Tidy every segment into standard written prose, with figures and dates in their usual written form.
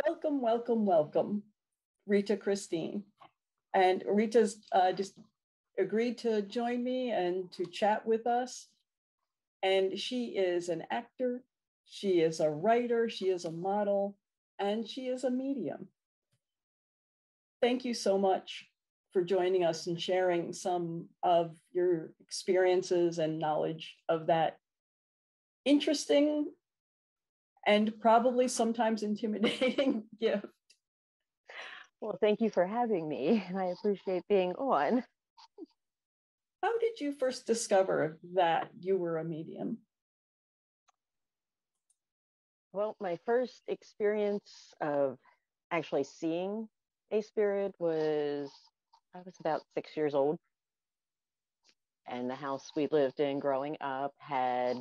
Welcome, welcome, welcome, Rita Christine. And Rita's just agreed to join me and to chat with us. And she is an actor, she is a writer, she is a model, and she is a medium. Thank you so much for joining us and sharing some of your experiences and knowledge of that interesting and probably sometimes intimidating gift. Well, thank you for having me, and I appreciate being on. How did you first discover that you were a medium? Well, my first experience of actually seeing a spirit was, I was about 6 years old. And the house we lived in growing up had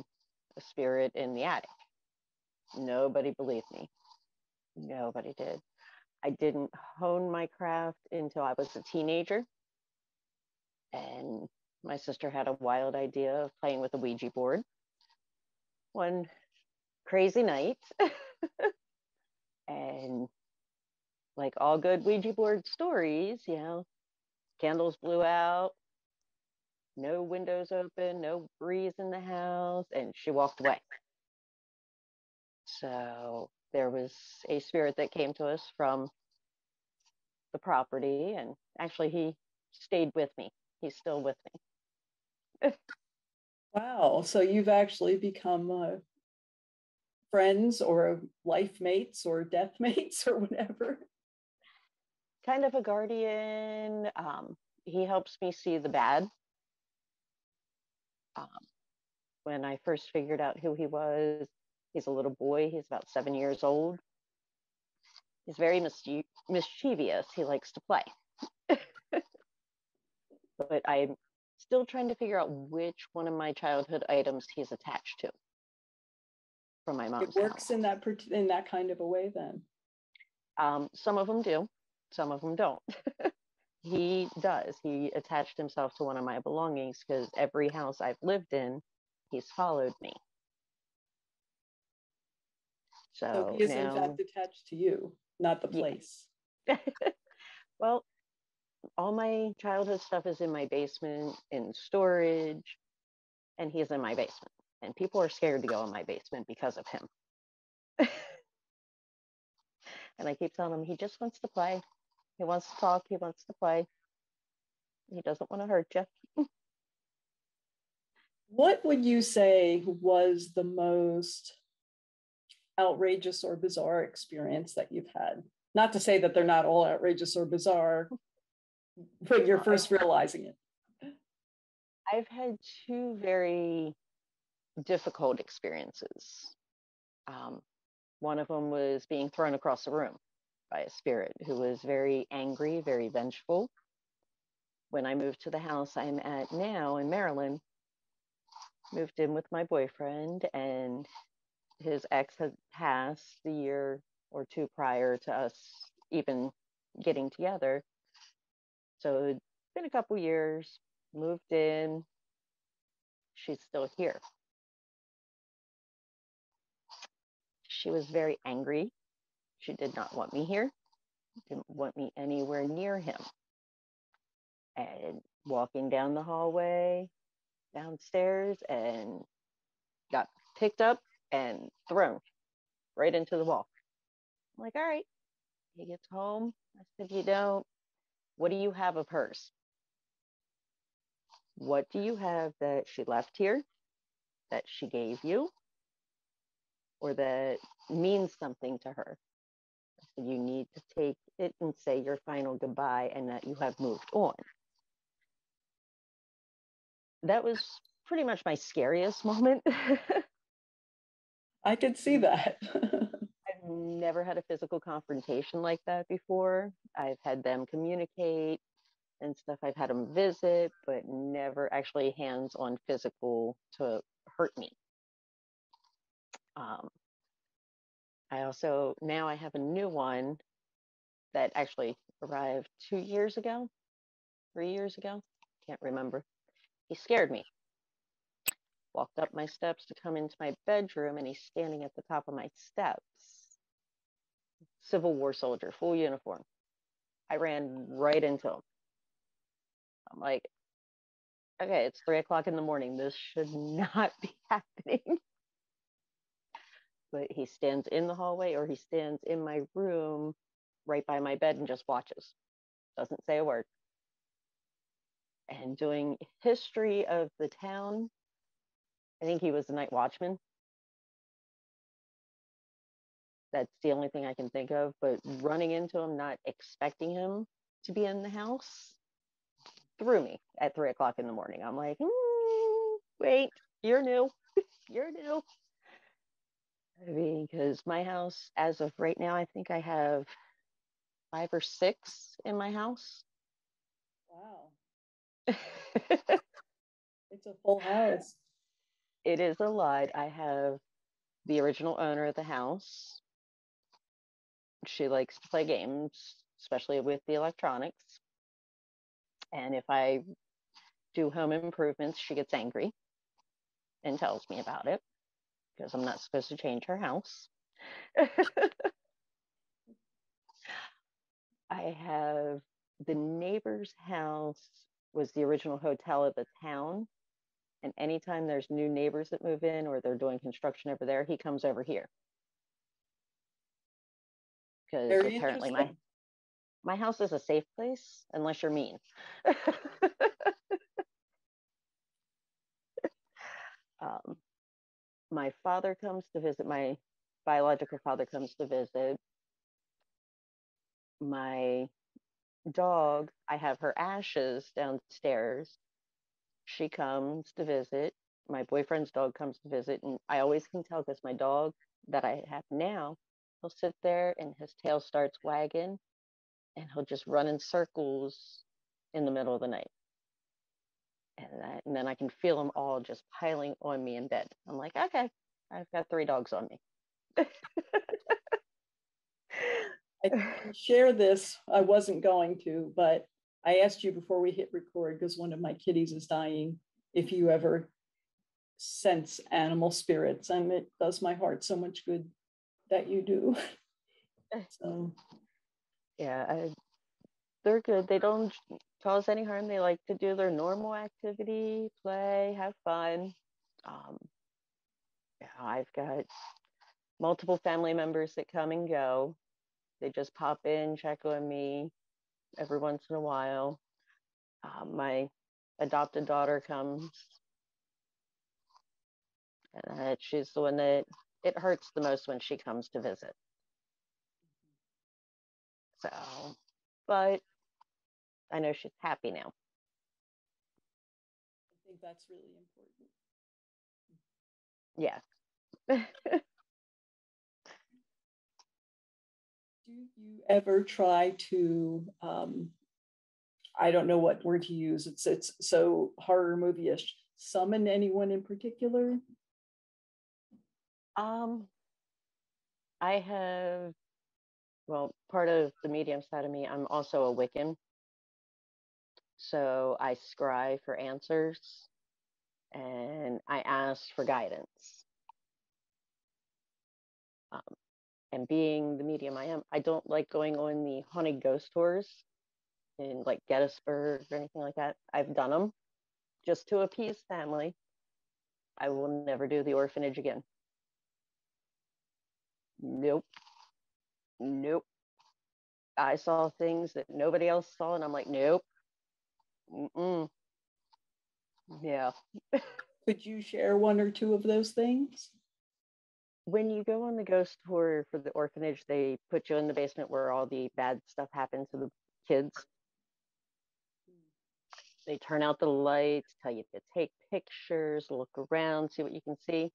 a spirit in the attic. Nobody believed me. Nobody did. I didn't hone my craft until I was a teenager. And my sister had a wild idea of playing with a Ouija board one crazy night. And like all good Ouija board stories, candles blew out, no windows open, no breeze in the house, and she walked away. So there was a spirit that came to us from the property, and actually he stayed with me. He's still with me. Wow. So you've actually become friends or life mates or death mates or whatever. Kind of a guardian. He helps me see the bad. When I first figured out who he was, he's a little boy. He's about 7 years old. He's very mischievous. He likes to play. But I'm still trying to figure out which one of my childhood items he's attached to from my mom's house. It works in that kind of a way then? Some of them do. Some of them don't. He does. He attached himself to one of my belongings because every house I've lived in, he's followed me. So he is in fact attached to you, not the place. Yeah. Well, all my childhood stuff is in my basement in storage, and he's in my basement. And people are scared to go in my basement because of him. And I keep telling him he just wants to play. He wants to talk. He wants to play. He doesn't want to hurt you. What would you say was the most outrageous or bizarre experience that you've had? Not to say that they're not all outrageous or bizarre when you're first realizing it. I've had two very difficult experiences. One of them was being thrown across the room by a spirit who was very angry, very vengeful. When I moved to the house I'm at now in Maryland, moved in with my boyfriend, and his ex had passed the year or two prior to us even getting together. So it'd been a couple years, moved in. She's still here. She was very angry. She did not want me here, didn't want me anywhere near him. And walking down the hallway, downstairs, and got picked up and thrown right into the wall. I'm like, all right. He gets home. I said, what do you have of hers? What do you have that she left here, that she gave you, or that means something to her? I said, you need to take it and say your final goodbye and that you have moved on. That was pretty much my scariest moment. I could see that. I've never had a physical confrontation like that before. I've had them communicate and stuff. I've had them visit, but never actually hands-on physical to hurt me. Now I have a new one that actually arrived 2 years ago, 3 years ago, can't remember. He scared me. Walked up my steps to come into my bedroom, and he's standing at the top of my steps. Civil War soldier, full uniform. I ran right into him. I'm like, okay, it's 3 o'clock in the morning. This should not be happening. But he stands in the hallway or he stands in my room right by my bed and just watches. Doesn't say a word. And doing history of the town, I think he was the night watchman. That's the only thing I can think of. But running into him, not expecting him to be in the house, threw me at 3 o'clock in the morning. I'm like, wait, you're new. You're new. I mean, because my house, as of right now, I think I have 5 or 6 in my house. Wow. It's a full house. It is a lot. I have the original owner of the house. She likes to play games, especially with the electronics. And if I do home improvements, she gets angry and tells me about it because I'm not supposed to change her house. I have the neighbor's house was the original hotel of the town. And anytime there's new neighbors that move in or they're doing construction over there, he comes over here. Because apparently my house is a safe place unless you're mean. My father comes to visit, my biological father comes to visit. My dog, I have her ashes downstairs. She comes to visit. My boyfriend's dog comes to visit. And I always can tell because my dog that I have now, he'll sit there and his tail starts wagging and he'll just run in circles in the middle of the night. And then I can feel them all just piling on me in bed. I'm like, okay, I've got 3 dogs on me. I share this. I wasn't going to, but I asked you before we hit record because one of my kitties is dying. If you ever sense animal spirits, and it does my heart so much good that you do. So yeah, they're good. They don't cause any harm. They like to do their normal activity, play, have fun. Yeah, I've got multiple family members that come and go. They just pop in, check on me every once in a while. My adopted daughter comes, and she's the one that it hurts the most when she comes to visit. So, but I know she's happy now. I think that's really important. Yeah. Do you ever try to, I don't know what word to use, it's so horror movie-ish, summon anyone in particular? I have, well, part of the medium side of me, I'm also a Wiccan. So I scry for answers and I ask for guidance. And being the medium I am, I don't like going on the haunted ghost tours in like Gettysburg or anything like that. I've done them just to appease family. I will never do the orphanage again. Nope. I saw things that nobody else saw, and I'm like, nope. Yeah. Could you share one or two of those things? When you go on the ghost tour for the orphanage, they put you in the basement where all the bad stuff happens to the kids. They turn out the lights, tell you to take pictures, look around, see what you can see.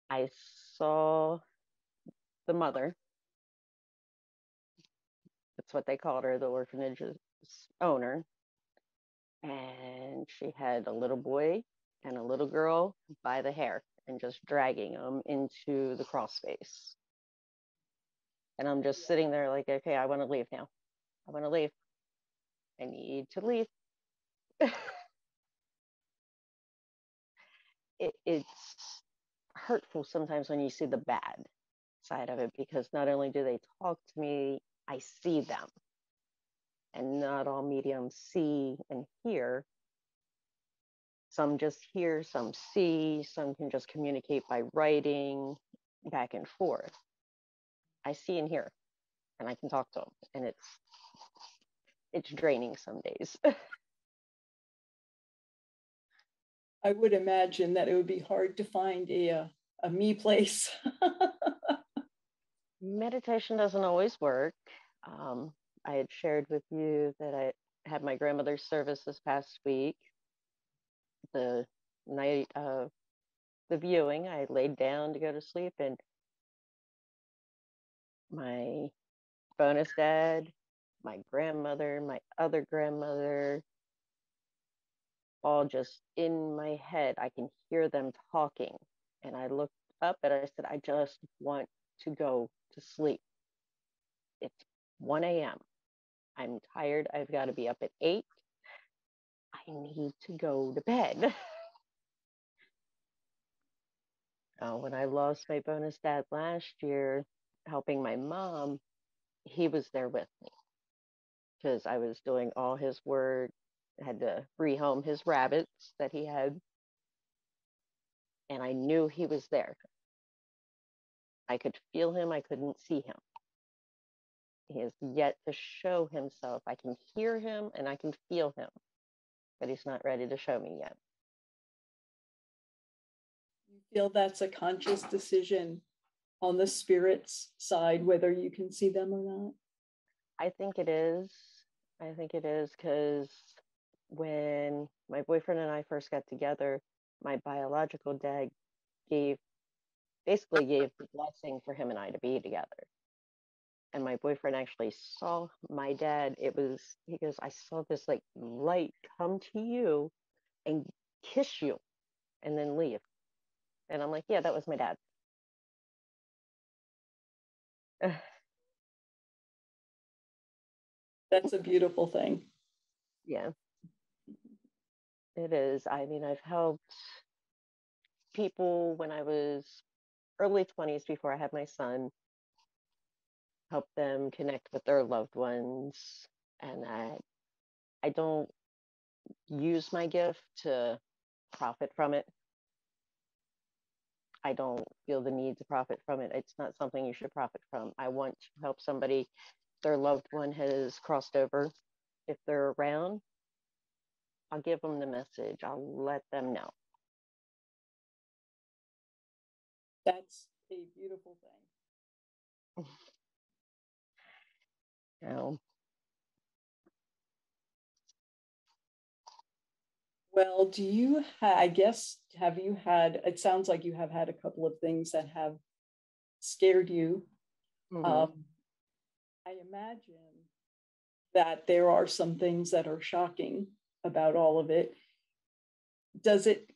I saw the mother. That's what they called her, the orphanage's owner. And she had a little boy and a little girl by the hair and just dragging them into the crawl space. And I'm just sitting there like, okay, I want to leave now. I want to leave. I need to leave. It's hurtful sometimes when you see the bad. side of it, because not only do they talk to me, I see them. And not all mediums see and hear. Some just hear, some see, some can just communicate by writing back and forth. I see and hear, and I can talk to them, and it's draining some days. I would imagine that it would be hard to find a me place. Meditation doesn't always work. I had shared with you that I had my grandmother's service this past week. The night of the viewing, I laid down to go to sleep, and my bonus dad, my grandmother, my other grandmother, all just in my head. I can hear them talking. And I looked up and I said, I just want to go to sleep. It's 1 a.m. I'm tired. I've got to be up at 8. I need to go to bed. When I lost my bonus dad last year, helping my mom, he was there with me because I was doing all his work. I had to rehome his rabbits that he had. And I knew he was there. I could feel him. I couldn't see him. He has yet to show himself. I can hear him and I can feel him, but he's not ready to show me yet. You feel that's a conscious decision on the spirit's side, whether you can see them or not? I think it is. I think it is because when my boyfriend and I first got together, my biological dad basically gave the blessing for him and I to be together. And my boyfriend actually saw my dad. He goes, I saw this like light come to you and kiss you and then leave. And I'm like, yeah, that was my dad. That's a beautiful thing. Yeah, it is. I mean, I've helped people when I was early 20s before I had my son, help them connect with their loved ones. And I don't use my gift to profit from it. I don't feel the need to profit from it. It's not something you should profit from. I want to help somebody, their loved one has crossed over. If they're around, I'll give them the message. I'll let them know. That's a beautiful thing. You know, well, have you had, it sounds like you have had a couple of things that have scared you. mm-hmm. I imagine that there are some things that are shocking about all of it. Does it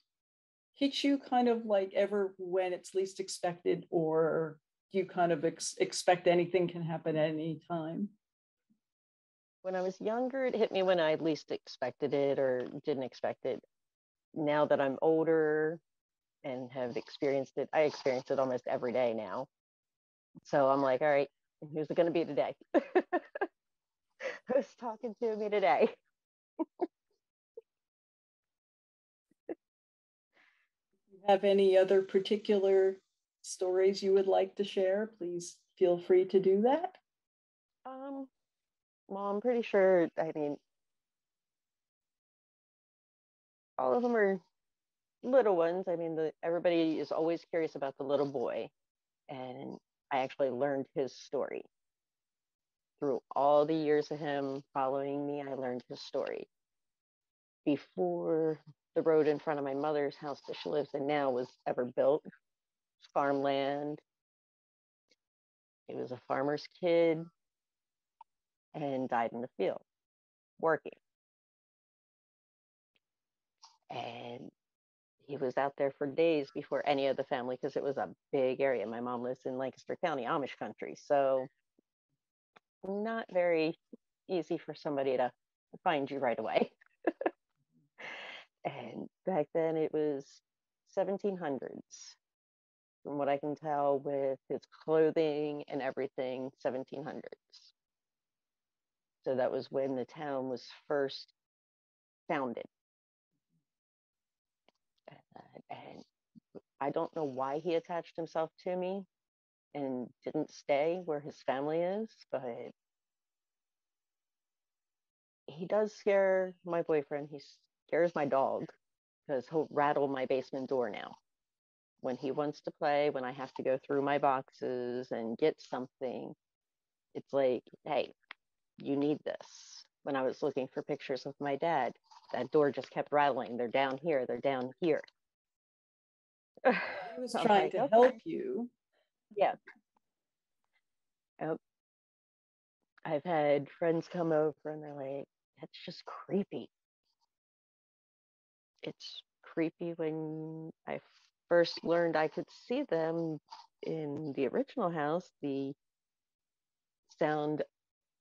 hit you kind of like ever when it's least expected, or do you kind of expect anything can happen at any time? When I was younger, it hit me when I least expected it or didn't expect it. Now that I'm older and have experienced it, I experience it almost every day now. So I'm like, all right, who's it going to be today? Who's talking to me today? Have any other particular stories you would like to share? Please feel free to do that. Well, I'm pretty sure, I mean, all of them are little ones. I mean, everybody is always curious about the little boy. And I actually learned his story. Through all the years of him following me, I learned his story. Before the road in front of my mother's house that she lives in now was ever built, farmland. He was a farmer's kid and died in the field working. And he was out there for days before any of the family, because it was a big area. My mom lives in Lancaster County, Amish country. So not very easy for somebody to find you right away. And back then it was 1700s. from what I can tell, with his clothing and everything, 1700s. So that was when the town was first founded. And I don't know why he attached himself to me and didn't stay where his family is, but he does scare my boyfriend. He scares my dog because he'll rattle my basement door now. When he wants to play, when I have to go through my boxes and get something, it's like, hey, you need this. When I was looking for pictures of my dad, that door just kept rattling. They're down here. They're down here. He was trying to help you. Yeah. I've had friends come over and they're like, that's just creepy. It's creepy. When I first learned I could see them in the original house, the sound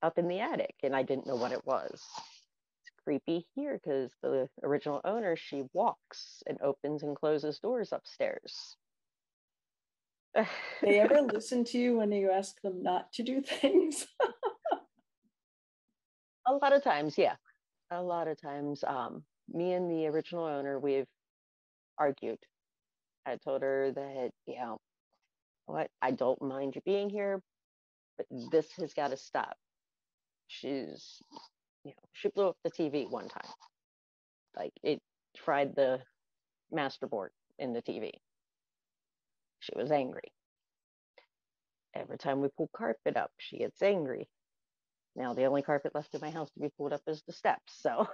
up in the attic, and I didn't know what it was. It's creepy here because the original owner, she walks and opens and closes doors upstairs. They ever listen to you when you ask them not to do things? A lot of times, yeah. A lot of times, me and the original owner, we've argued. I told her that, you know, what, I don't mind you being here, but this has got to stop. She's, you know, she blew up the TV one time. Like, it fried the master board in the TV. She was angry. Every time we pull carpet up, she gets angry. Now the only carpet left in my house to be pulled up is the steps. So,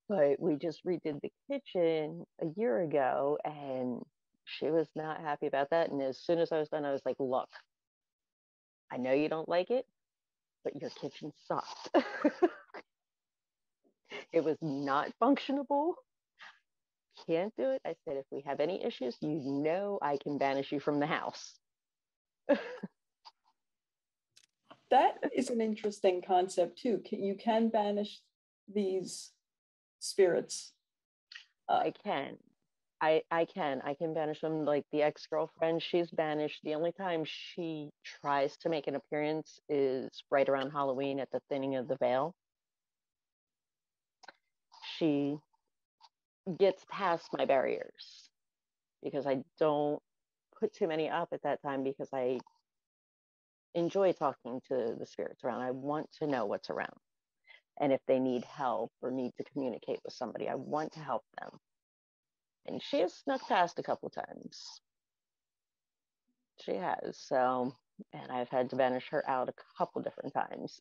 but we just redid the kitchen a year ago, and she was not happy about that. And as soon as I was done, I was like, look, I know you don't like it, but your kitchen sucked. It was not functionable. Can't do it. I said, if we have any issues, you know I can banish you from the house. That is an interesting concept too. You can banish these spirits. I can. I can banish them. Like the ex-girlfriend, she's banished. The only time she tries to make an appearance is right around Halloween at the thinning of the veil. She gets past my barriers because I don't put too many up at that time, because I enjoy talking to the spirits around. I want to know what's around. And if they need help or need to communicate with somebody, I want to help them. And she has snuck past a couple times. She has. So, and I've had to banish her out a couple different times.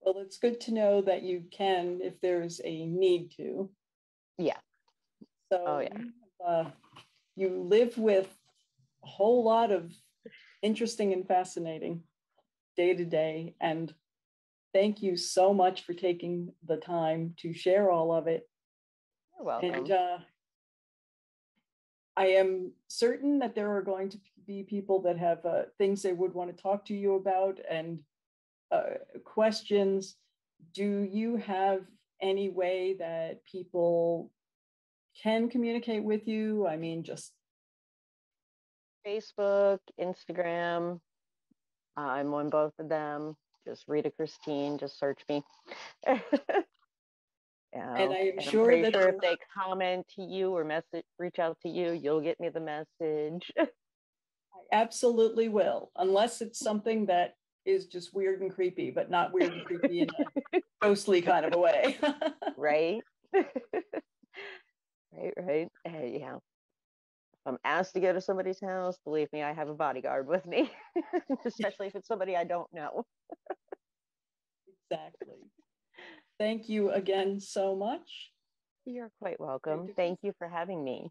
Well, it's good to know that you can if there's a need to. Yeah. So, oh, yeah. You live with a whole lot of interesting and fascinating day to day. And thank you so much for taking the time to share all of it. You're welcome. And I am certain that there are going to be people that have things they would want to talk to you about and questions. Do you have any way that people can communicate with you? I mean, just Facebook, Instagram. I'm on both of them. Just Rita Christine, just search me. And I am and sure I'm pretty that sure if they comment to you or reach out to you, you'll get me the message. I absolutely will, unless it's something that is just weird and creepy, but not weird and creepy in a ghostly kind of a way. Right? Right. Yeah. If I'm asked to go to somebody's house, believe me, I have a bodyguard with me, especially if it's somebody I don't know. Exactly. Thank you again so much. You're quite welcome. Thank you for having me.